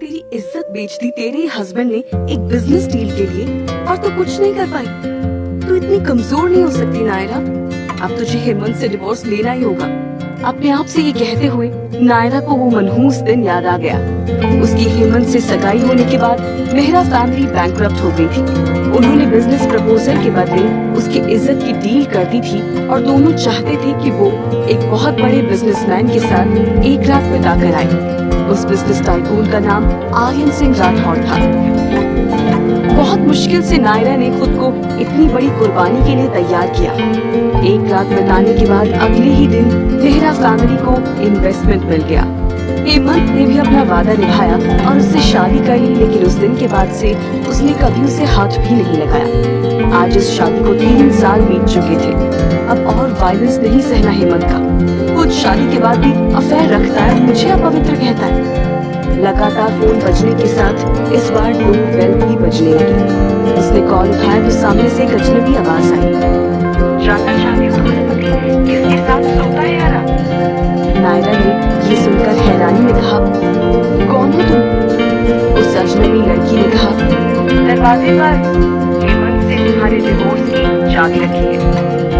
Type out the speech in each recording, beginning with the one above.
तेरी इज्जत बेच दी तेरे हस्बैंड ने एक बिजनेस डील के लिए और तू कुछ नहीं कर पाई। तू इतनी कमजोर नहीं हो सकती नायरा। अब तुझे हेमंत से डिवोर्स लेना ही होगा। अपने आप से ये कहते हुए नायरा को वो मनहूस दिन याद आ गया। उसकी हेमंत से सगाई होने के बाद मेहरा फैमिली बैंकरप्ट हो गई थी। उन्होंने बिजनेस प्रपोजल के बदले उसकी इज्जत की डील कर दी थी और दोनों चाहते थे कि वो एक बहुत बड़े बिजनेसमैन के साथ एक रात बिता कर आए। उस बिजनेस टाइकून का नाम आर्यन सिंह राठौड़ था। बहुत मुश्किल से नायरा ने खुद को इतनी बड़ी कुर्बानी के लिए तैयार किया। एक रात बिताने के बाद अगले ही दिन मेहरा फैमिली को इन्वेस्टमेंट मिल गया। हेमंत ने भी अपना वादा निभाया और उससे शादी कर ली, लेकिन उस दिन के बाद से उसने कभी उसे हाथ भी नहीं लगाया। आज इस शादी को 3 साल बीत चुके थे। अब और वायलेंस नहीं सहना हेमंत का। खुद शादी के बाद भी अफेयर रखता है, मुझे अपवित्र कहता है। लगातार फोन बजने के साथ इस बार डोर बेल भी बजने लगी। उसने कॉल उठाया तो सामने से एक अजनबी आवाज आई। जानना चाहती हूँ तुम्हारा पति किसके साथ सोता है यारा? नायरा ने ये सुनकर हैरानी में कहा, कौन हो तुम? उस अजनबी लड़की ने कहा, दरवाजे पर हेमंत से तुम्हारे डिवोर्स की चाबी रखी है।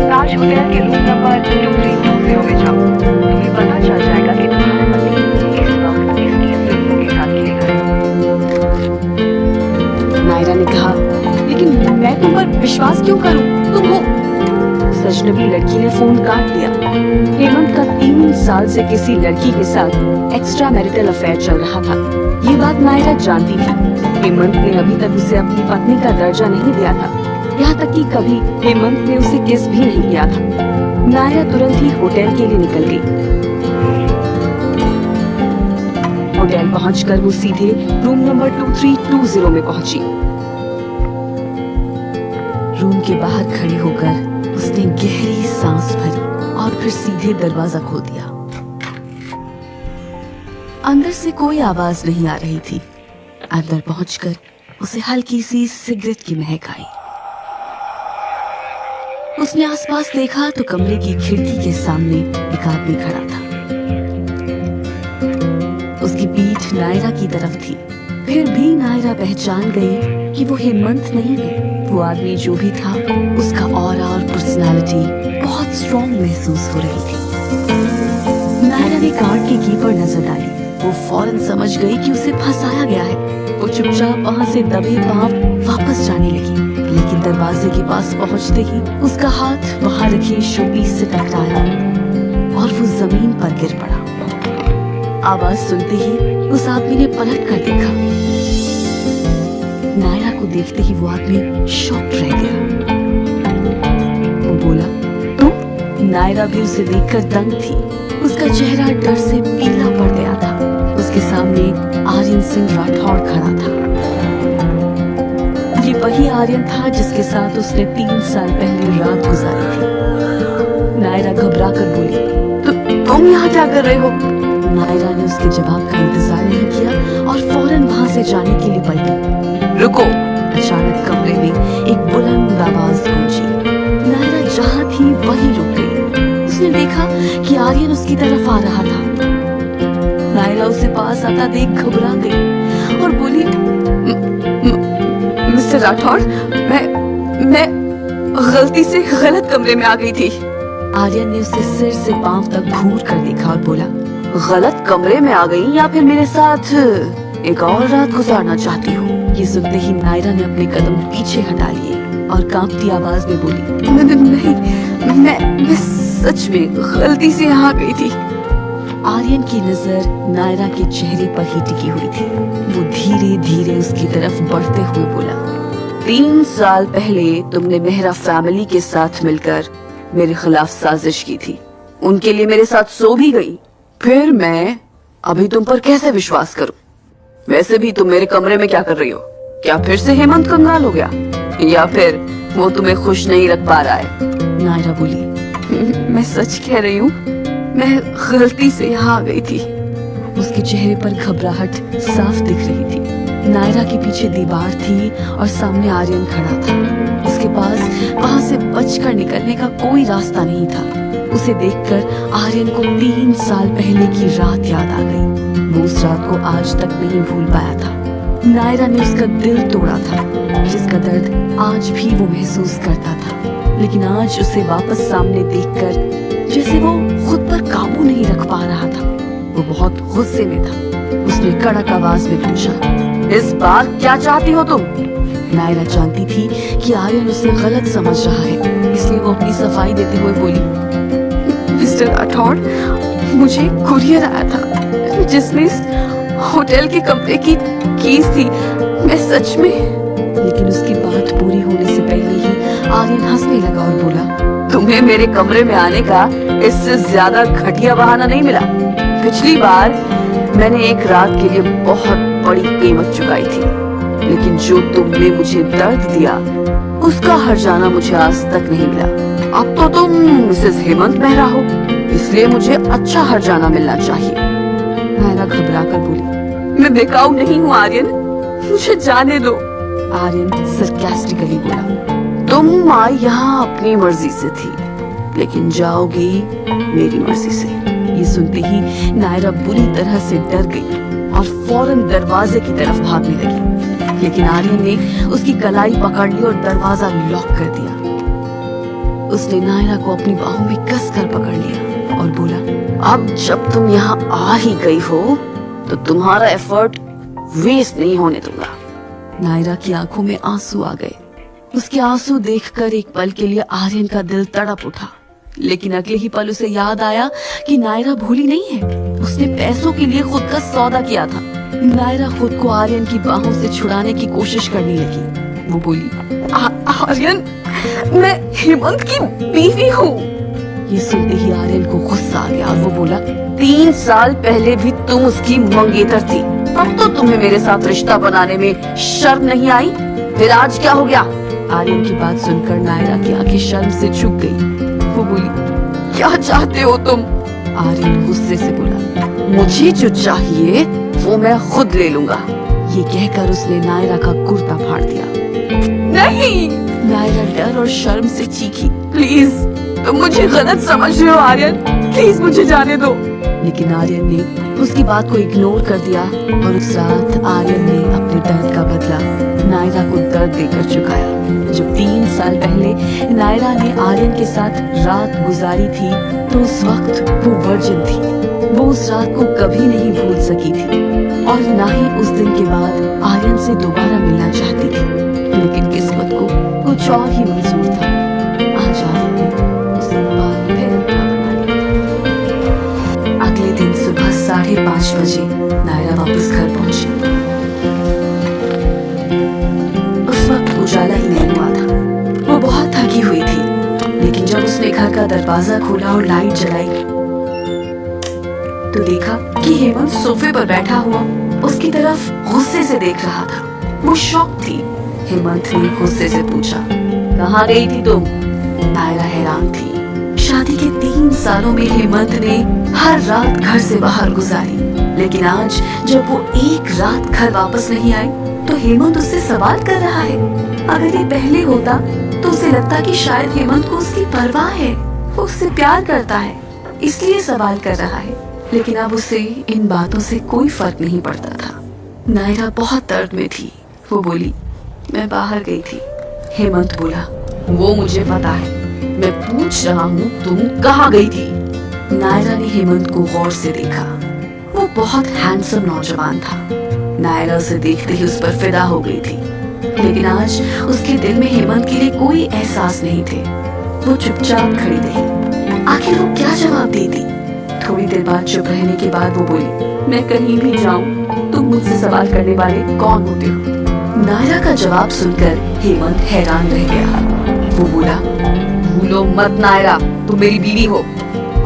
ताज होटल के रूम नंबर 2320 में जाओ। तुम्हें पता चल जाएगा कि तुम्हारा पति इस वक्त किसकी जिंदगी के साथ खेल रहा है। नायरा ने कहा, लेकिन मैं तुम पर विश्वास क्यों करूं? तुम हो। अजनबी लड़की ने फोन काट दिया। हेमंत का 3 साल से किसी लड़की के साथ एक्स्ट्रा मैरिटल अफेयर चल रहा था। ये बात नायरा जानती थी। हेमंत ने अभी तक उसे अपनी पत्नी का दर्जा नहीं दिया था। यहाँ तक कि कभी हेमंत ने उसे किस भी नहीं किया था। नायरा तुरंत ही होटल के लिए निकल गई। होटल पहुंचकर वो सीधे रूम नंबर 2320 में पहुंची। रूम के बाहर खड़ी होकर उसने गहरी सांस भरी और फिर सीधे दरवाजा खोल दिया। अंदर से कोई आवाज नहीं आ रही थी। अंदर पहुंचकर उसे हल्की सी सिगरेट की महक आई। उसने आसपास देखा तो कमरे की खिड़की के सामने एक आदमी खड़ा था। उसकी पीठ नायरा की तरफ थी। फिर भी नायरा पहचान गई कि वो हेमंत नहीं है। वो आदमी जो भी था, उसका ऑरा और पर्सनालिटी बहुत स्ट्रॉन्ग महसूस हो रही थी। नायरा ने कार्ड की की पर नजर डाली। वो फौरन समझ गई कि उसे फंसाया गया है। वो चुपचाप वहां से दबे पांव वापस जाने लगी, लेकिन दरवाजे के पास पहुंचते ही उसका हाथ वहां रखे शोपीस से टकराया और वो जमीन पर गिर पड़ा। आवाज सुनते ही उस आदमी ने पलट कर देखा। नायरा को देखते ही वो आदमी शॉक्ड रह गया। वो बोला, तुम? नायरा भी उसे देखकर दंग थी। उसका चेहरा डर से पीला पड़ गया था। उसके सामने आर्यन सिंह राठौड़ खड़ा था। ये वही आर्यन था जिसके साथ उसने 3 साल पहले रात गुजारी थी। नायरा घबरा कर बोली, तुम यहाँ क्या कर रहे हो? नायरा ने उसके जवाब का इंतजार नहीं किया और फौरन वहां से जाने के लिए पलटी। रुको! अचानक कमरे में एक बुलंद आवाज गूंजी। नायरा जहां थी वहीं रुक गई। उसने देखा कि आर्यन उसकी तरफ आ रहा था। नायरा उसे पास आता देख घबरा गई और बोली, मिस्टर राठौड़, मैं गलती से गलत कमरे में आ गई थी। आर्यन ने उसे सिर से पांव तक घूर कर देखा और बोला, गलत कमरे में आ गई या फिर मेरे साथ एक और रात गुजारना चाहती हो? ये सुनते ही नायरा ने अपने कदम पीछे हटा लिए और कांपती आवाज में बोली, नहीं, मैं सच में गलती से यहाँ गई थी। आर्यन की नजर नायरा के चेहरे पर ही टिकी हुई थी। वो धीरे धीरे उसकी तरफ बढ़ते हुए बोला, 3 साल पहले तुमने मेहरा फैमिली के साथ मिलकर मेरे खिलाफ साजिश की थी। उनके लिए मेरे साथ सो भी गई। फिर मैं अभी तुम पर कैसे विश्वास करूं? वैसे भी तुम मेरे कमरे में क्या कर रही हो? क्या फिर से हेमंत कंगाल हो गया या फिर वो तुम्हें खुश नहीं रख पा रहा है? नायरा बोली, मैं सच कह रही हूँ, मैं गलती से यहाँ आ गई थी। उसके चेहरे पर घबराहट साफ दिख रही थी। नायरा के पीछे दीवार थी और सामने आर्यन खड़ा था। उसके पास वहां से बचकर निकलने का कोई रास्ता नहीं था। उसे देखकर आर्यन को 3 साल पहले की रात याद आ गई। वो उस रात को आज तक नहीं भूल पाया था। नायरा ने उसका दिल तोड़ा था, जिसका दर्द आज भी वो महसूस करता था। लेकिन आज उसे वापस सामने देखकर जैसे वो खुद पर काबू नहीं रख पा रहा था। वो बहुत गुस्से में था। उसने कड़क आवाज में पूछा, इस बार क्या चाहती हो तुम? नायरा जानती थी कि आर्यन उसे गलत समझ रहा है, इसलिए वो अपनी सफाई देते हुए बोली, मिस्टर राठौड़, मुझे कुरियर आया था जिसमें इस होटल के कमरे की कीज थी। मैं सच में। लेकिन उसकी बात पूरी होने से पहले ही आर्यन हंसने लगा और बोला, तुम्हें मेरे कमरे में आने का इससे ज्यादा घटिया बहाना नहीं मिला। पिछली बार मैंने एक रात के लिए बहुत बड़ी कीमत चुकाई थी, लेकिन जो तुमने मुझे दर्द दिया उसका हर्जाना मुझे आज तक नहीं मिला। अब तो तुम मिसेस हेमंत मेहरा हो, इसलिए मुझे अच्छा हर्जाना मिलना चाहिए। नायरा घबरा कर बोली, मैं बेकाऊ नहीं हूँ आर्यन, मुझे जाने दो। आर्यन सरकास्टिकली बोला, तुम आई यहाँ अपनी मर्जी से थी, लेकिन जाओगी मेरी मर्जी से। ये सुनते ही नायरा बुरी तरह से डर गई और फौरन दरवाजे की तरफ भागने लगी। लेकिन आर्यन ने उसकी कलाई पकड़ ली और दरवाजा लॉक कर दिया। उसने नायरा को अपनी बाहों में कसकर पकड़ लिया और बोला, अब जब तुम यहाँ आ ही गई हो तो तुम्हारा एफर्ट वेस्ट नहीं होने दूंगा। नायरा की आंखों में आंसू आ गए। उसके आंसू देखकर एक पल के लिए आर्यन का दिल तड़प उठा, लेकिन अगले ही पल उसे याद आया कि नायरा भूली नहीं है। उसने पैसों के लिए खुद का सौदा किया था। नायरा खुद को आर्यन की बाहों से छुड़ाने की कोशिश करने लगी। वो बोली, आर्यन, मैं हेमंत की बीवी हूँ। ये सुनते ही आर्यन को गुस्सा आ गया और वो बोला, 3 साल पहले भी तुम उसकी मंगेतर थी, तब तो तुम्हें मेरे साथ रिश्ता बनाने में शर्म नहीं आई, फिर आज क्या हो गया? आर्यन की बात सुनकर नायरा की आंखें शर्म से झुक गई। वो बोली, क्या चाहते हो तुम? आर्यन गुस्से से बोला, मुझे जो चाहिए वो मैं खुद ले लूंगा। ये कहकर उसने नायरा का कुर्ता फाड़ दिया। नहीं! नायरा डर और शर्म से चीखी, प्लीज तुम मुझे गलत समझ रहे हो आर्यन, प्लीज मुझे जाने दो। लेकिन आर्यन ने उसकी बात को इग्नोर कर दिया और उस रात आर्यन ने अपने दर्द का बदला नायरा को दर्द देकर चुकाया। जब 3 साल पहले नायरा ने आर्यन के साथ रात गुजारी थी तो उस वक्त वो वर्जिन थी। वो उस रात को कभी नहीं भूल सकी थी और ना ही उस दिन के बाद आर्यन से दोबारा मिलना चाहती थी। लेकिन किस्मत को कुछ और ही मंजूर था। आज आर्यन ने उसे फिर अपना बना लिया। अगले दिन सुबह 5:30 बजे नायरा वापस घर पहुंची। उस वक्त उजाला ही नहीं हुआ था। वो बहुत थकी हुई थी, लेकिन जब उसने घर का दरवाजा खोला और लाइट जलाई तो देखा कि हेमंत सोफे पर बैठा हुआ उसकी तरफ गुस्से से देख रहा था। वो शॉक थी। हेमंत ने गुस्से से पूछा, कहाँ गई थी तुम? नायरा हैरान थी। शादी के 3 सालों में हेमंत ने हर रात घर से बाहर गुजारी, लेकिन आज जब वो एक रात घर वापस नहीं आई तो हेमंत उससे सवाल कर रहा है। अगर ये पहले होता तो उसे लगता कि शायद हेमंत को उसकी परवाह है, वो उससे प्यार करता है, इसलिए सवाल कर रहा है। लेकिन अब उसे इन बातों से कोई फर्क नहीं पड़ता था। नायरा बहुत दर्द में थी। वो बोली, मैं बाहर गई थी। हेमंत बोला, वो मुझे पता है, मैं पूछ रहा हूँ तुम कहाँ गई थी? नायरा ने हेमंत को गौर से देखा। वो बहुत हैंडसम नौजवान था। नायरा उसे देखते ही उस पर फिदा हो गई थी, लेकिन आज उसके दिल में हेमंत के लिए कोई एहसास नहीं थे। वो चुपचाप खड़ी रही। आखिर वो क्या जवाब देती? थोड़ी देर बाद चुप रहने के बाद वो बोली, मैं कहीं भी जाऊं तुम मुझसे सवाल करने वाले कौन होते हो? नायरा का जवाब सुनकर हेमंत हैरान रह गया। वो बोला, भूलो मत नायरा, तुम मेरी बीवी हो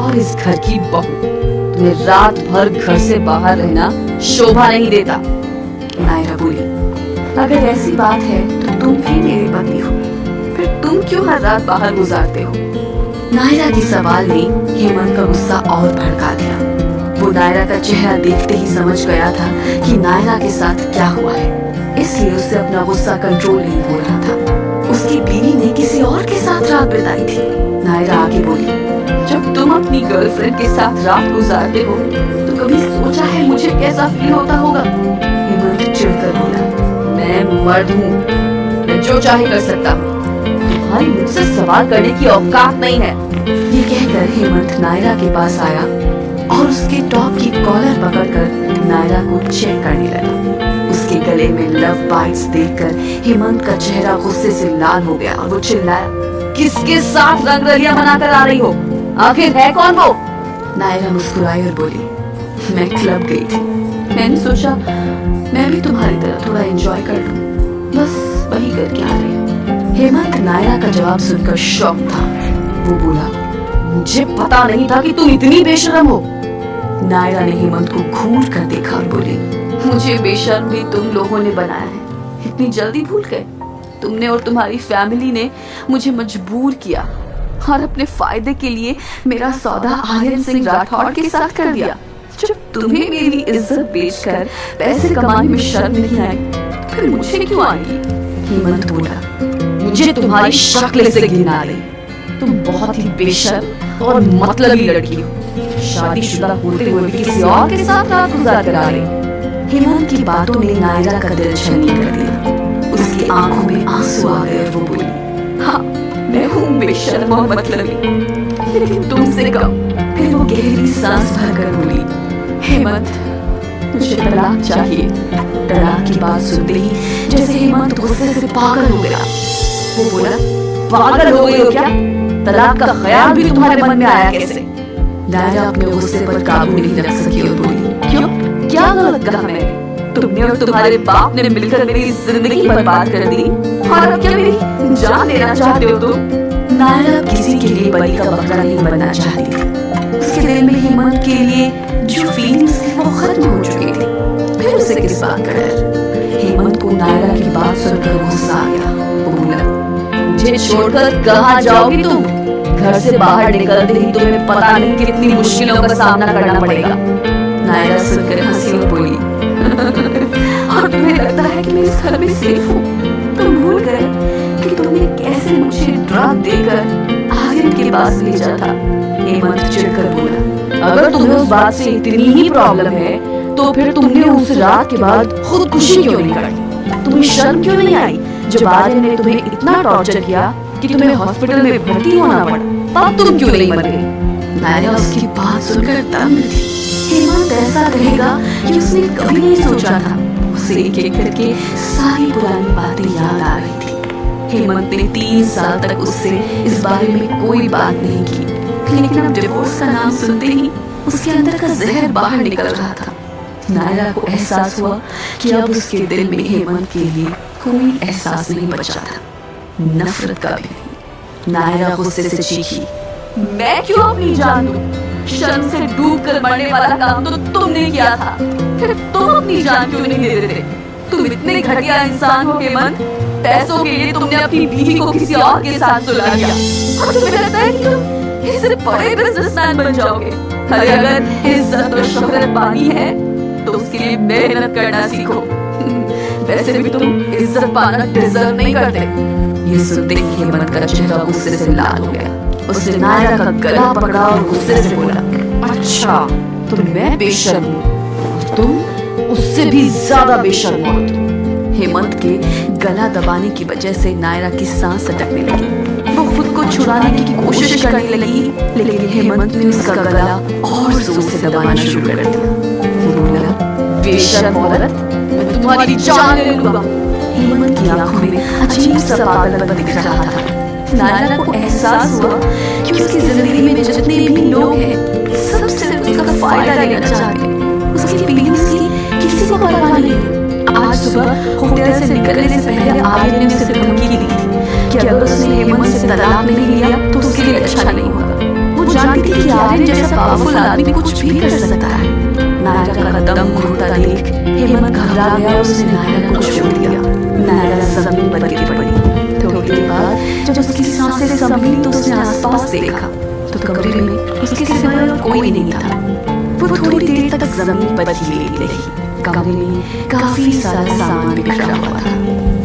और इस घर की बहू। तुम्हें रात भर घर से बाहर रहना शोभा नहीं देता। नायरा बोली, अगर ऐसी बात है तो तुम भी मेरे पति हो, फिर तुम क्यों हर रात बाहर गुजारते हो? नायरा के सवाल ने हेमंत का गुस्सा और भड़का दिया। वो नायरा का चेहरा देखते ही समझ गया था कि नायरा के साथ क्या हुआ है, इसलिए उससे अपना गुस्सा कंट्रोल नहीं हो रहा था। उसकी बीवी ने किसी और के साथ रात बिताई थी। नायरा आगे बोली, जब तुम अपनी गर्लफ्रेंड के साथ रात गुजारते हो तो कभी सोचा है मुझे कैसा फील होता होगा? हेमंत चिढ़कर बोला, मैं मर्द हूँ, मैं जो चाहे कर सकता हूँ, तुम्हारी मुझसे सवाल करने की औकात नहीं है। ये कहकर हेमंत नायरा के पास आया और उसके टॉप की कॉलर पकड़कर नायरा को चेक करने लगा। उसके गले में लव बाइट्स देखकर हेमंत का चेहरा गुस्से से लाल हो गया और वो चिल्लाया, किसके साथ रंगरलियां बनाकर आ रही हो? आखिर है कौन वो? नायरा मुस्कुराई और बोली, मैं क्लब गई थी, मैंने सोचा मैं भी तुम्हारी तरह थोड़ा एंजॉय कर लूं, बस वही करके आ रही हूँ। हेमंत नायरा का जवाब सुनकर शॉक था। वो बोला, मुझे पता नहीं था कि तुम इतनी बेशर्म हो। नायरा ने हेमंत को घूर कर देखा और बोली, मुझे बेशर्म भी तुम लोगों ने बनाया है, इतनी जल्दी भूल गए? तुमने और तुम्हारी फैमिली ने मुझे मजबूर किया और अपने फायदे के लिए मेरा सौदा आर्यन सिंह राठौड़ के साथ कर दिया। जब तुम्हें मेरी इज्जत बेचकर पैसे कमाने में शर्म नहीं आई, तो फिर मुझे क्यों आएगी? हेमंत बोला, मुझे तुम्हारी शक्ल से घृणा आ रही, तुम बहुत ही बेशर्म और मतलबी लड़की हो, शादीशुदा होते हुए भी किसी और के साथ रात गुजार कर आ रही। हेमंत की बातों ने नायरा का दिल छलनी कर दिया। उसकी आंखों में आंसू आ गए और वो बोली, हाँ मैं हूँ बेशर्म और मतलबी, लेकिन तुमसे कम। फिर वो गहरी सांस भरकर बोली, हेमंत मुझे तलाक चाहिए। तलाक की बात सुनते ही जैसे हेमंत गुस्से से पागल हो गया। वो बोला, पागल हो गई हो क्या? तलाक का ख्याल भी तुम्हारे मन में आया कैसे? नायरा अपने गुस्से पर काबू नहीं रख सकी और बोली, क्यों, क्या गलत कहा मैंने? तुमने और तुम्हारे बाप ने मिलकर मेरी जिंदगी बर्बाद कर दी और अब क्या मेरी जान लेना चाहते हो तुम? नायरा किसी के लिए बलि का बकरा नहीं बनना चाहती थी। उसके दिल में हेमंत के लिए जो फीलिंग्स थी वो खत्म हो चुकी थी। फिर उसे किस बात का डर? हेमंत को नायरा की बात सुनकर गुस्सा आ गया। वो बोला, मुझे छोड़कर कहाँ जाओगी तुम? घर से बाहर निकलते ही तुम्हें पता नहीं कितनी मुश्किलों का सामना करना पड़ेगा। नायरा सुनकर हंसी और बोली, और तुम्हें लगता है कि मैं इस घर में सेफ हूँ? तुम भूल गए कि तुमने कैसे मुझे ड्रग देकर आर्यन के पास भेजा था। हेमंत चिढ़कर बोला, अगर तुम्हें उस बात से इतनी ही प्रॉब्लम है तो फिर तुमने उस रात के बाद खुदकुशी क्यों नहीं की? तुम्हें शर्म क्यों नहीं आई जब आर्यन ने तुम्हें इतना टॉर्चर किया कि तुम्हें हॉस्पिटल में भर्ती होना पड़ा? तब तुम क्यों नहीं मर गई? नायरा उसकी बात सुनकर दंग थी। हेमंत ऐसा कहेगा कि उसने कभी नहीं सोचा था। उसे एक एक करके सारी पुरानी बातें याद आ रही थी। हेमंत ने 3 साल तक उससे इस बारे में कोई बात नहीं की, लेकिन अब डिवोर्स का नाम सुनते ही उसके अंदर का जहर बाहर निकल रहा था। नायरा को एहसास हुआ कि अब उसके दिल में हेमंत के लिए कोई एहसास नहीं बचा था, नफरत का भी नहीं। नायरा गुस्से से चीखी, मैं क्यों अपनी जान दूं? शर्म से डूब कर मरने वाला काम तो तुमने किया था, फिर तुम अपनी जान क्यों नहीं दे देते? तुम इतने घटिया इंसान हो हेमंत, पैसों के लिए तुमने अपनी बीवी को किसी और के साथ सुला दिया और तुम्हें लगता है कि तुम इससे बड़े बिजनेसमैन बन जाओगे। अरे अगर इज्जत और शोहरत पानी है तो उसके लिए मेहनत करना सीखो। वैसे भी तुम इज्जत पाना डिजर्व नहीं करते। ये सुनते ही हेमंत का चेहरा गुस्से से लाल हो गया। उसने नायरा का गला पकड़ा और गुस्से से बोला, अच्छा तो मैं बेशर्म हूँ और तुम उससे भी ज्यादा बेशर्म हो। हेमंत के गला दबाने की वजह से नायरा की सांस अटकने लगी। वो खुद को छुड़ाने की कोशिश करने लगी, लेकिन हेमंत ने उसका गला और जोर से दबाना शुरू कर दिया। वो बोला, बेशर्म औरत, मैं तुम्हारी जान ले लूंगा। हेमंत की आंखों में अजीब सा पागलपन दिख रहा था। नायरा को एहसास हुआ कि उसकी जिंदगी में जितने भी लोग हैं सब सिर्फ उसका फायदा लेना चाहते हैं। उसकी फीलिंग्स की किसी को परवाह नहीं। आज सुबह होटल से निकलने से पहले आर्यन ने उसे धमकी दी थी कि अगर उसने हेमंत से तलाक नहीं लिया तो उसके लिए अच्छा नहीं होगा। वो जानती थी कि आर्यन जैसा पावरफुल आदमी कुछ भी कर सकता है। नायरा का दम घुटता देख हेमंत घबरा गया और उसने नायरा को छोड़ दिया। नायरा जमीन पर गिर पड़ी। थोड़ी देर बाद जब उसकी सांसें संभली तो उसने आसपास देखा तो कमरे में उसके सिवाय और कोई नहीं था। वो थोड़ी देर तक जमीन पर ही लेटी रही। कमरे में काफी सारा सामान बिखरा हुआ था।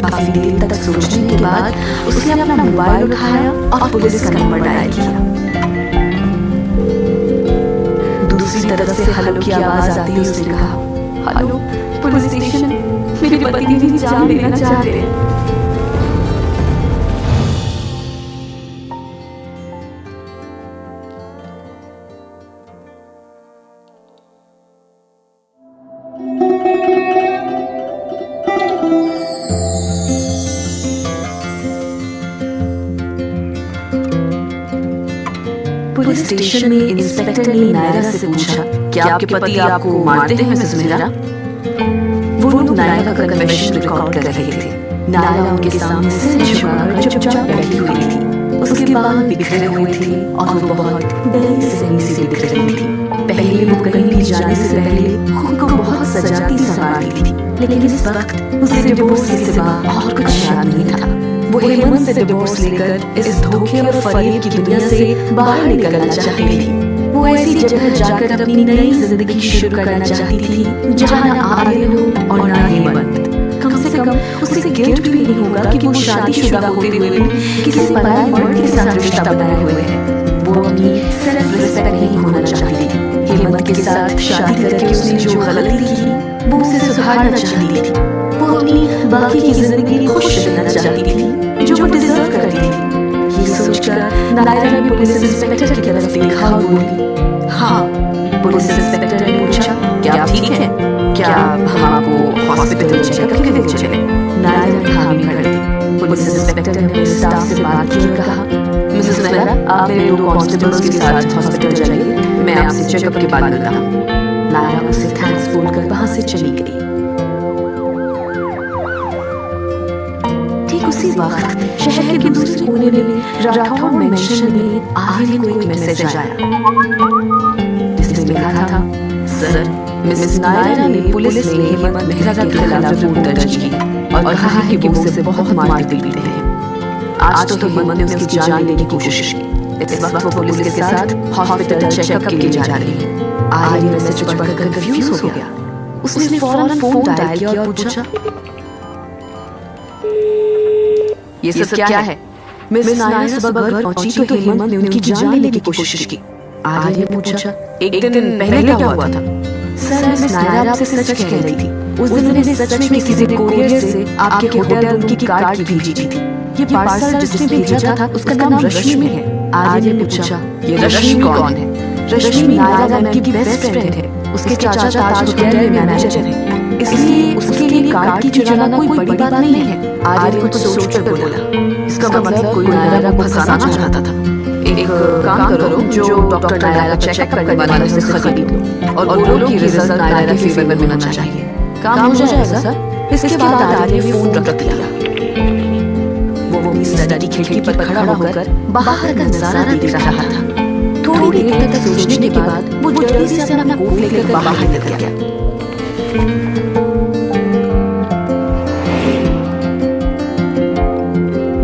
काफी देर तक सोचने के बाद उसने अपना मोबाइल उठाया और पुलिस का नंबर डायल किया। दूसरी तरफ से हेलो की आवाज आती ही उसने कहा, हेलो पुलिस स्टेशन, मेरे पति मेरी जान लेना चाहते हैं। पुलिस स्टेशन में इंस्पेक्टर ने नायरा से पूछा, क्या आपके पति आपको मारते हैं मिसेस मेहरा? वो लोग नायरा का कन्फेशन रिकॉर्ड कर रहे थे। नायरा उनके सामने सिर झुकाकर चुपचाप बैठी हुई थी। उसके बाल बिखरे हुए थे और वो बहुत बेसहमी सी दिख रही थी। पहले वो कहीं भी जाने से पहले खुद को बहुत सजाती संवारती थी, लेकिन इस वक्त उसे डिवोर्स के सिवा और कुछ याद नहीं था। वो हेमंत से डिवोर्स लेकर इस धोखे और फरेब की दुनिया से बाहर निकलना चाहती थी। वो ऐसी जगह जाकर अपनी नई जिंदगी शुरू करना चाहती थी जहाँ न आर्य हो और न हेमंत। कम से कम उसे गिल्ट भी नहीं होगा कि वो शादीशुदा होते हुए किसी पराये मर्द के साथ रिश्ता बनाए हुए है। वो अपनी सेल्फ रिस्पेक्ट नहीं खोना चाहती थी। हेमंत के साथ शादी करके उसने जो गलती की वो उसे सुधारना चाहती थी। वो अपनी बाकी की जिंदगी खुश रहना चाहती थी जो वो डिजर्व करती थी। ये सोचकर नायरा ने पुलिस इंस्पेक्टर की तरफ देखा और बोली, हाँ। पुलिस इंस्पेक्टर ने पूछा, क्या आप ठीक हैं? क्या हम आपको हॉस्पिटल चेकअप के लिए चले? नायरा ने हामी भर दी। पुलिस इंस्पेक्टर ने अपने स्टाफ से बात की और कहा, मिसेस मेहरा, आप मेरे 2 कांस्टेबल्स के साथ हॉस्पिटल चलिए, मैं आपसे चेकअप के बाद मिलता हूँ। नायरा उसे थैंक्स बोलकर वहां से चली गई। ठीक उसी वक्त शहर के दूसरे कोने में राठौड़ मेंशन में आर्य को एक मैसेज आया जिसमें लिखा था, सर, मिसेस नायरा ने पुलिस में हेमंत मेहरा के खिलाफ रिपोर्ट दर्ज की और कहा है कि वो उसे बहुत मारते पीटते हैं। आज तो हेमंत ने उसकी जान लेने की कोशिश की। इस वक्त वो पुलिस के साथ हॉस्पिटल चेकअप के लिए जा रही है। आर्य मैसेज पढ़कर कंफ्यूज हो गया। उसने फौरन फोन डायल किया और पूछा, ये सब क्या है? मिस नायरा सुबह घर पहुंची तो हेमंत ने उनकी जान लेने की कोशिश की। आर्य ने पूछा, एक दिन पहले क्या हुआ था? सर, मिस नायरा आपसे सच कह रही थी। उस दिन मैंने सच में किसी कोरियर से आपके होटल रूम की कार्ड भेजी थी। ये पार्सल जिसने भेजा था उसका नाम रश्मि है। आर्य ने पूछा, ये रश्मि कौन है? रश्मि नायरा मैम की बेस्ट फ्रेंड है। उसके चाचा ताज होटल में मैनेजर है, इसलिए उसके लिए कार्ड की चुराना कोई बड़ी बात नहीं है। आर्य कुछ सोचकर बोला, इसका मतलब कोई नायरा को फंसाना चाहता था। एक काम करो, जो डॉक्टर नायरा का चेकअप करने वाला है उसे खरीद लो और बोलो कि रिजल्ट नायरा के फेवर में मिलना चाहिए। काम हो जाएगा सर। इसके बाद आर्य ने फोन रख दिया। वो अपनी स्टडी खिड़की पर खड़ा होकर बाहर का नजारा देख रहा था। थोड़ी देर तक सोचने के बाद वो जल्दी से अपना कोट लेकर बाहर निकल गया।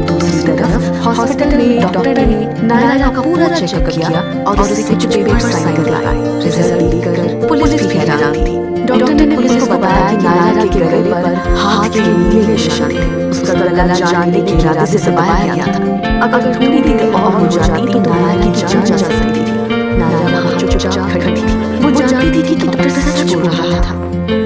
दूसरी तरफ हॉस्पिटल में डॉक्टर ने नायरा का पूरा चेकअप किया और उसे कुछ पेपर साइन करवाए। रिजल्ट देखकर पुलिस भी हैरान थी। डॉक्टर ने पुलिस को बताया कि नायरा के गले पर हाथ के नीले निशान थे। उसका गला जानने के इरादे से दबाया गया था। अगर थोड़ी देर और हो जाती तो नायरा की जान जा सकती थी। नायरा वहां चुपचाप खड़ी थी। वो जानती थी कि डॉक्टर सच बोल रहा था।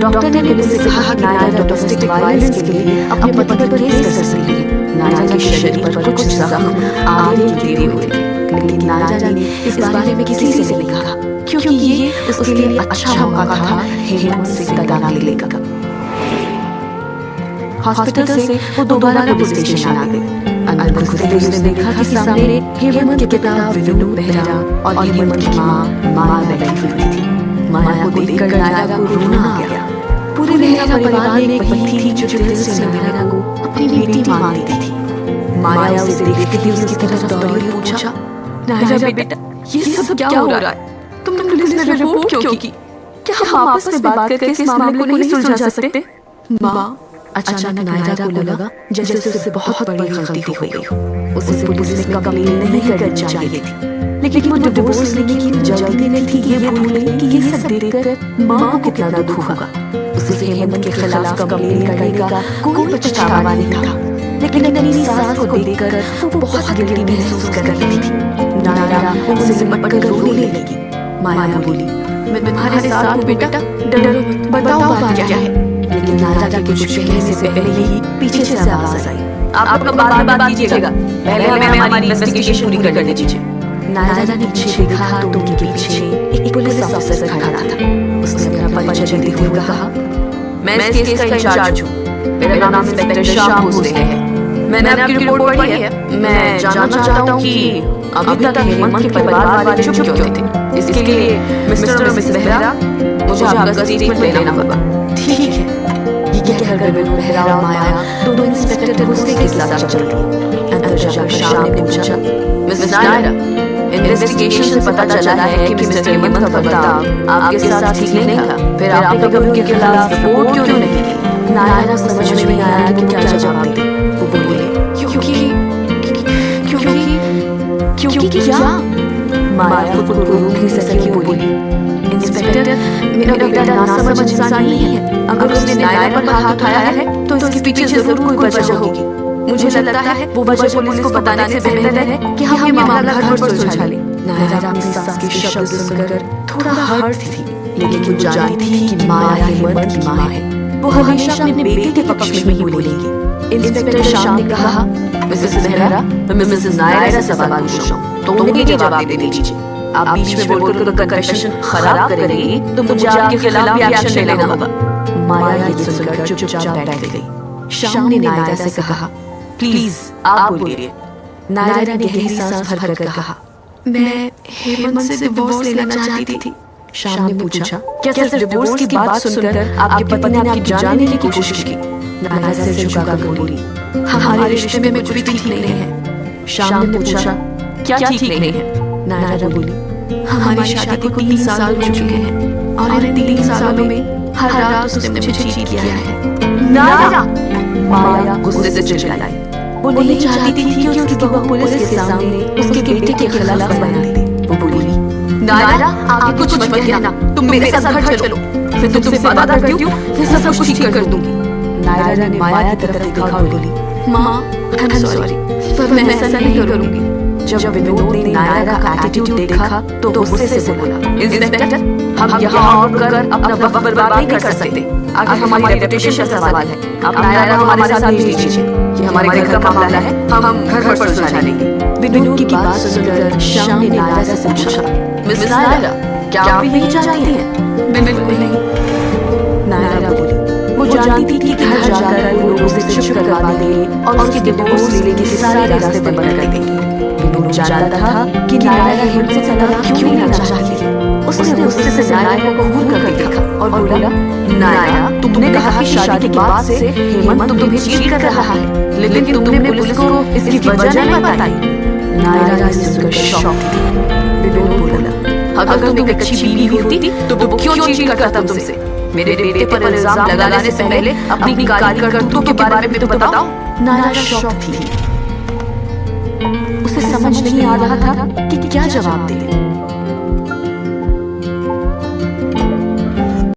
डॉक्टर ने पुलिस से कहा कि नायरा डोमेस्टिक वायलेंस के लिए अपने पति पर केस कर सकती है। नायरा के शरीर पर कुछ जख्म आर्य की दिए हुए थे, लेकिन नायरा ने इस बारे में किसी से नहीं कहा क्योंकि ये उसके लिए अच्छा मौका था हेमंत से तलाक लेने का। हॉस्पिटल से वो दोबारा पुलिस स्टेशन आ गई। अंदर घुसते ही उसने देखा कि सामने हेमंत के पिता विनू मेहरा और हेमंत की माँ माया बैठी हुई थी। माया को देखकर नायरा को रोना आ गया। पूरे मेहरा परिवार में एक बहन थी जो दिल से नायरा को अपनी बेटी मानती थी। माया उसे देखते ही उसकी तरफ दौड़ी और पूछा, नायरा बेटा, ये सब क्या हो रहा है? तुमने पुलिस में रिपोर्ट क्यों की? क्या हम आपस में बात करके इस मामले को नहीं सुलझा सकते? माँ, अचानक नायरा को लगा जैसे उससे बहुत बड़ी गलती हो गई हो। उसे पुलिस में कंप्लेन नहीं करनी चाहिए थी, लेकिन वो डिवोर्स लेने की जल्दी नहीं थी ये भूल गई कि ये सब देखकर माँ को कितना दुख होगा। उसे हेमंत के खिलाफ कंप्लेन करने का कोई पछतावा नहीं था, लेकिन अपनी सास को देखकर वो बहुत गिल्टी महसूस कर रही थी। नायरा उनसे सिमट कर रोने लगी। माया बोली, मैं तुम्हारे साथ हूँ बेटा, डरो मत, बताओ बात क्या है। लेकिन नायरा के कुछ कहने से पहले ही पीछे से आवाज आई, आप लोग बाद में बात कीजिएगा, पहले हमें हमारी इन्वेस्टिगेशन पूरी करने दीजिए। नायरा ने पीछे देखा तो उनके पीछे एक पुलिस ऑफिसर खड़ा था। उसने अपना परिचय देते हुए कहा, मैं इस केस का इंचार्ज हूँ, मेरा नाम इंस्पेक्टर शाह भोसले है। मैंने आपकी रिपोर्ट पढ़ी है। मैं जानना चाहता हूँ कि अभी तक हेमंत के परिवार वाले चुप क्यों थे। इसके लिए मिस्टर और मिसेस बेहरा, मुझे आपका स्टेटमेंट लेना होगा। ठीक है। ये कहकर बिनु बेहरा और माया दोनों इंस्पेक्टर भोसले के साथ चल दी। अंदर जाकर शाम ने पूछा, मिसेस नायरा, इन्वेस्टिगेशन से पता चला है कि मिस्टर हेमंत का बर्ताव आपके साथ ठीक नहीं था, फिर आपने कभी उनके खिलाफ रिपोर्ट क्यों नहीं की? नायरा समझ में नहीं आया कि क्या जवाब दे। वो बोले, क्योंकि क्या? माया खुद को रोक नहीं सकी, बोली, इंस्पेक्टर, मेरा बेटा नासमझ इंसान नहीं है। अगर उसने नायरा पर हाथ उठाया है तो इसके पीछे जरूर कोई वजह होगी। मुझे लगता है वो वजह पुलिस को बताने से बेहतर है कि हम ये मामला घर पर सुलझा लें। नायरा अपनी सास के शब्द सुनकर थोड़ा हर्ट थी, लेकिन वो जानती थी कि माया हेमंत की माँ है। वो हमेशा अपने बेटे के पक्ष में ही बोलेंगी। इंस्पेक्टर शाम ने कहा, मिसेस बेहरा, मैं मिसेस नायरा से सवाल पूछ रहा हूँ, तो उन्हें जवाब दे दीजिए। आप बीच में बोलकर कन्फेशन खराब करेंगी तो मुझे आपके खिलाफ भी एक्शन लेना होगा। माया ये सुनकर चुपचाप बैठ गई। शाम ने नायरा से कहा, प्लीज आप बोलिए। नायरा ने गहरी सांस भरकर कहा, मैं हेमंत से डिवोर्स लेना चाहती थी। शाम ने पूछा, क्या सिर्फ डिवोर्स की बात सुनकर आपके पति ने आपकी जान लेने की कोशिश की? नायरा सिर झुकाकर बोली, हमारे रिश्ते में कुछ भी ठीक नहीं है। शाम ने पूछा, क्या ठीक नहीं है? नायरा बोली, हमारी शादी को 3 साल हो चुके हैं और इन 3 सालों में हर रात उसने मुझे चीट किया है। नायरा! माया गुस्से से चिल्लाई। वो नहीं चाहती थी कि उसकी बहू पुलिस के सामने उसके बेटे के खिलाफ बयान दे। वो बोली, नायरा, आगे कुछ मत कहना, तुम मेरे साथ घर चलो, मैं तुमसे वादा करती हूँ मैं सब कुछ ठीक कर दूंगी। नायरा ने माया की तरफ देखा और बोली, माँ, आई एम सॉरी, पर मैं ऐसा नहीं करूंगी। जब विनोद ने नायरा का एटीट्यूड देखा तो गुस्से से बोला, इंस्पेक्टर, हम यहाँ और कर अपना वक्त बर्बाद नहीं कर सकते। आगे हमारी रेपुटेशन का सवाल है। आप नायरा हमारे साथ भेज दीजिए, ये हमारे घर का मामला है, हम घर पर सुलझा लेंगे। विनोद की बात सुनकर शाम ने नायरा से पूछा, मिसेस नायरा, क्या आप भी नहीं जानती हैं? बिल्कुल नहीं। नायरा बोली, वो जानती थी कि घर जाकर वो लोगों से चुप करवा देंगे और उसके डिवोर्स लेने के सारे रास्ते बंद कर देंगे। विनोद जानता था कि नायरा हेमंत से तलाक क्यों लेना चाहती है। उसने गुस्से से नायरा को घूर कर देखा और बोला, नायरा, तुमने कहा कि शादी के बाद से हेमंत तुम्हें चीट कर रहा है, लेकिन तुमने पुलिस को इसकी वजह नहीं बताई। नायरा ने सुनकर शॉक थी। विनोद बोला, अगर तुम एक अच्छी बीवी होती तो वो क्यों चीट करता तुमसे? मेरे बेटे पर इल्जाम लगाने से पहले अपनी कार्यकर्तों के बारे में भी तो बताओ। नायरा शॉक थी। उसे समझ नहीं आ रहा था कि क्या जवाब दे।